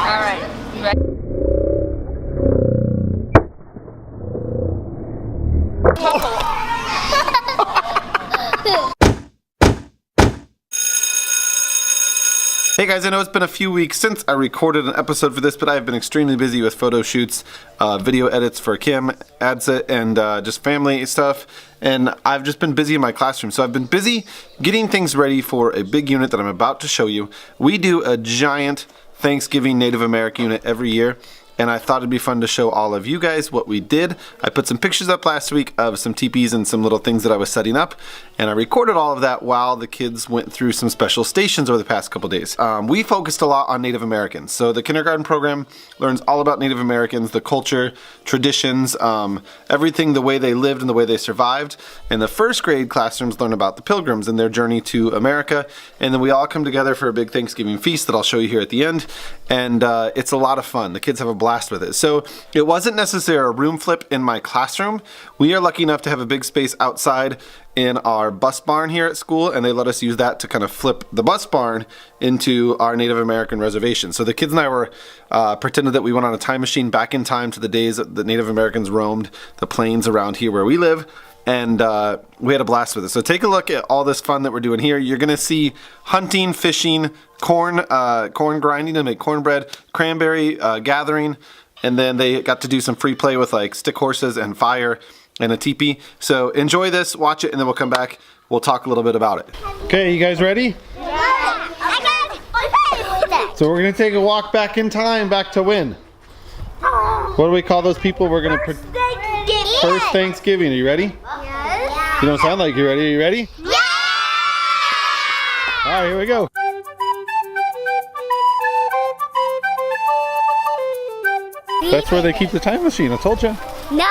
Alright, you ready? Hey guys, I know it's been a few weeks since I recorded an episode for this, but I've been extremely busy with photo shoots, video edits for Kim, Adsit, and just family stuff. And I've just been busy in my classroom. So I've been busy getting things ready for a big unit that I'm about to show you. We do a giant Thanksgiving Native American unit every year, and I thought it'd be fun to show all of you guys what we did. I put some pictures up last week of some teepees and some little things that I was setting up, and I recorded all of that while the kids went through some special stations over the past couple days. We focused a lot on Native Americans. So the kindergarten program learns all about Native Americans, the culture, traditions, everything, the way they lived and the way they survived. And the first grade classrooms learn about the Pilgrims and their journey to America. And then we all come together for a big Thanksgiving feast that I'll show you here at the end. And it's a lot of fun. The kids have a blast with it. So it wasn't necessarily a room flip in my classroom. We are lucky enough to have a big space outside in our bus barn here at school, and they let us use that to kind of flip the bus barn into our Native American reservation. So the kids and I were pretended that we went on a time machine back in time to the days that the Native Americans roamed the plains around here where we live, and we had a blast with it. So take a look at all this fun that we're doing here. You're gonna see hunting, fishing, corn grinding to make cornbread, cranberry gathering, and then they got to do some free play with like stick horses and fire and a teepee. So enjoy this, watch it, and then we'll come back. We'll talk a little bit about it. Okay, you guys ready? Yeah. So we're gonna take a walk back in time, back to when? What do we call those people? We're gonna first Thanksgiving. Are you ready? Yes. You don't sound like you're ready. Are you ready? Yeah. All right, here we go. That's where they keep the time machine. I told you. No.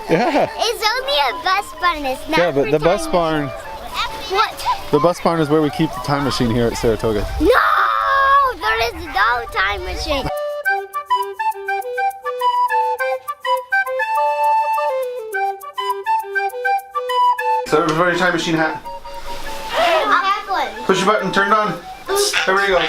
Yeah. It's only a bus barn. It's not. Yeah, but the bus barn. What? The bus barn is where we keep the time machine here at Saratoga. No, there is no time machine. So everybody, time machine hat. I have one. Push your button. Turn it on. Everybody go.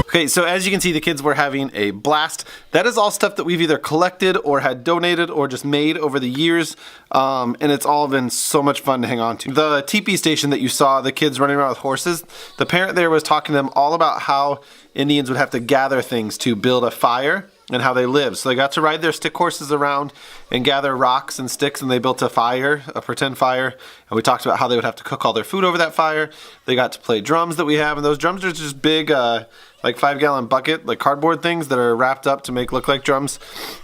Okay, so as you can see, the kids were having a blast. That is all stuff that we've either collected or had donated or just made over the years, and it's all been so much fun to hang on to. The teepee station that you saw, the kids running around with horses, the parent there was talking to them all about how Indians would have to gather things to build a fire and how they lived. So they got to ride their stick horses around and gather rocks and sticks, and they built a fire, a pretend fire, and we talked about how they would have to cook all their food over that fire. They got to play drums that we have, and those drums are just big like 5-gallon bucket, like cardboard things that are wrapped up to make look like drums,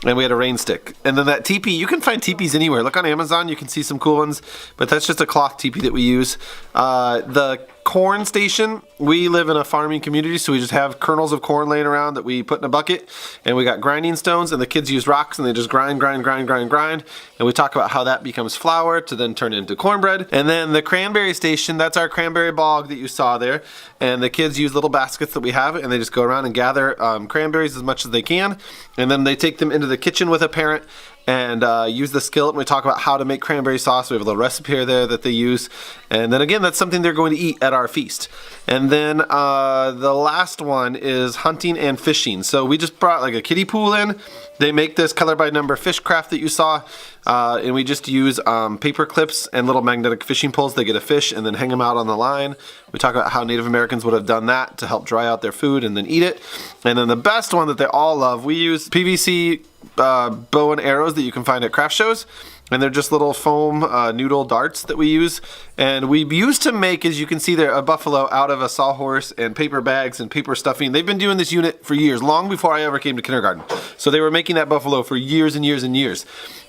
and we had a rain stick. And then that teepee, you can find teepees anywhere. Look on Amazon, you can see some cool ones, but that's just a cloth teepee that we use. The corn station, we live in a farming community, so we just have kernels of corn laying around that we put in a bucket, and we got grinding stones, and the kids use rocks and they just grind, and we talk about how that becomes flour to then turn into cornbread. And then the cranberry station, that's our cranberry bog that you saw there, and the kids use little baskets that we have, and they just go around and gather cranberries as much as they can, and then they take them into the kitchen with a parent and use the skillet, and we talk about how to make cranberry sauce. We have a little recipe here there that they use, and then again, that's something they're going to eat at our feast. And then the last one is hunting and fishing. So we just brought like a kiddie pool in. They make this color by number fish craft that you saw, and we just use paper clips and little magnetic fishing poles. They get a fish and then hang them out on the line. We talk about how Native Americans would have done that to help dry out their food and then eat it. And then the best one that they all love, we use PVC bow and arrows that you can find at craft shows, and they're just little foam noodle darts that we use, and we used to make, as you can see there, a buffalo out of a sawhorse and paper bags and paper stuffing. They've been doing this unit for years, long before I ever came to kindergarten. So they were making that buffalo for years and years and years.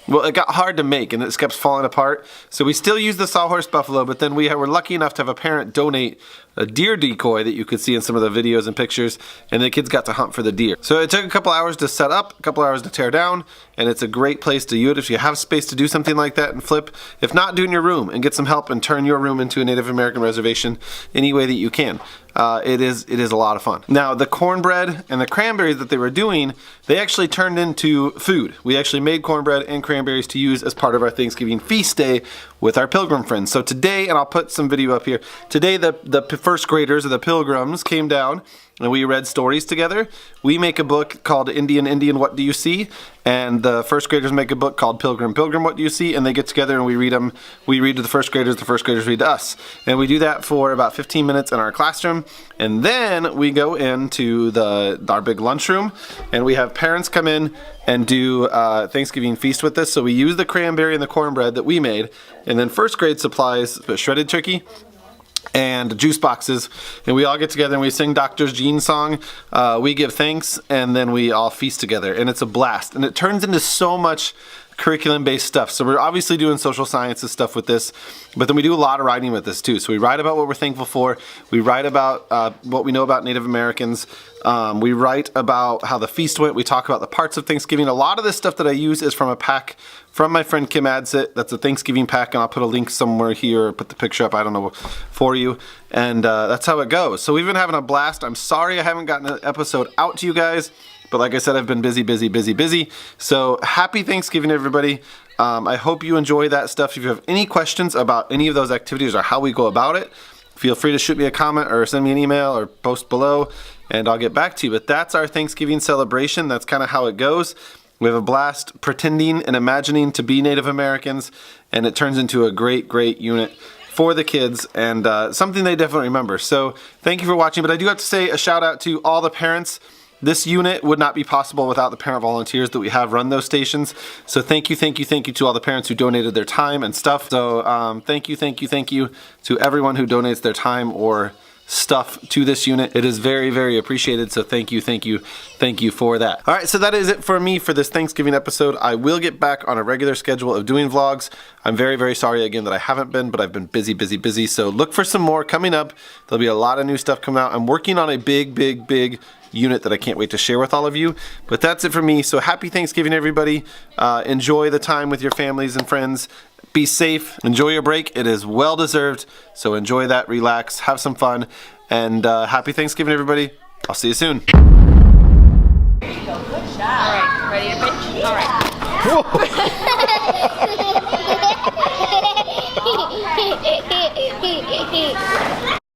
Well, it got hard to make and it kept falling apart. So we still use the sawhorse buffalo, but then we were lucky enough to have a parent donate a deer decoy that you could see in some of the videos and pictures, and the kids got to hunt for the deer. So it took a couple hours to set up, a couple hours to tear down, and it's a great place to use it if you have space to do something like that and flip. If not, do it in your room and get some help and turn your room into a Native American reservation any way that you can. It is a lot of fun. Now, the cornbread and the cranberries that they were doing, they actually turned into food. We actually made cornbread and cranberries to use as part of our Thanksgiving feast day with our pilgrim friends. So today, and I'll put some video up here, today the first graders or the pilgrims came down and we read stories together. We make a book called Indian, What Do You See? And the first graders make a book called Pilgrim, What Do You See? And they get together and we read them. We read to the first graders read to us. And we do that for about 15 minutes in our classroom. And then we go into our big lunchroom and we have parents come in and do Thanksgiving feast with us. So we use the cranberry and the cornbread that we made. And then first grade supplies shredded turkey and juice boxes, and we all get together and we sing Dr. Jean's song, we give thanks, and then we all feast together, and it's a blast, and it turns into so much curriculum-based stuff. So we're obviously doing social sciences stuff with this, but then we do a lot of writing with this too. So we write about what we're thankful for, we write about what we know about Native Americans, we write about how the feast went, we talk about the parts of Thanksgiving. A lot of this stuff that I use is from a pack from my friend Kim Adsit. That's a Thanksgiving pack, and I'll put a link somewhere here or put the picture up, I don't know, for you. And that's how it goes. So we've been having a blast. I'm sorry I haven't gotten an episode out to you guys, but like I said, I've been busy. So happy Thanksgiving, everybody. I hope you enjoy that stuff. If you have any questions about any of those activities or how we go about it, feel free to shoot me a comment or send me an email or post below, and I'll get back to you. But that's our Thanksgiving celebration. That's kind of how it goes. We have a blast pretending and imagining to be Native Americans, and it turns into a great unit for the kids, and something they definitely remember. So thank you for watching, but I do have to say a shout out to all the parents. This unit would not be possible without the parent volunteers that we have run those stations. So thank you to all the parents who donated their time and stuff. So thank you to everyone who donates their time or stuff to this unit. It is very appreciated, so thank you for that. All right, so that is it for me for this Thanksgiving episode. I will get back on a regular schedule of doing vlogs. I'm very sorry again that I haven't been, but I've been busy, so look for some more coming up. There'll be a lot of new stuff coming out. I'm working on a big unit that I can't wait to share with all of you, but that's it for me. So happy Thanksgiving, everybody. Enjoy the time with your families and friends. Be safe, enjoy your break. It is well deserved, so enjoy that, relax, have some fun, and happy Thanksgiving, everybody. I'll see you soon. There you go, good job. All right, ready to pitch? All right. Whoa.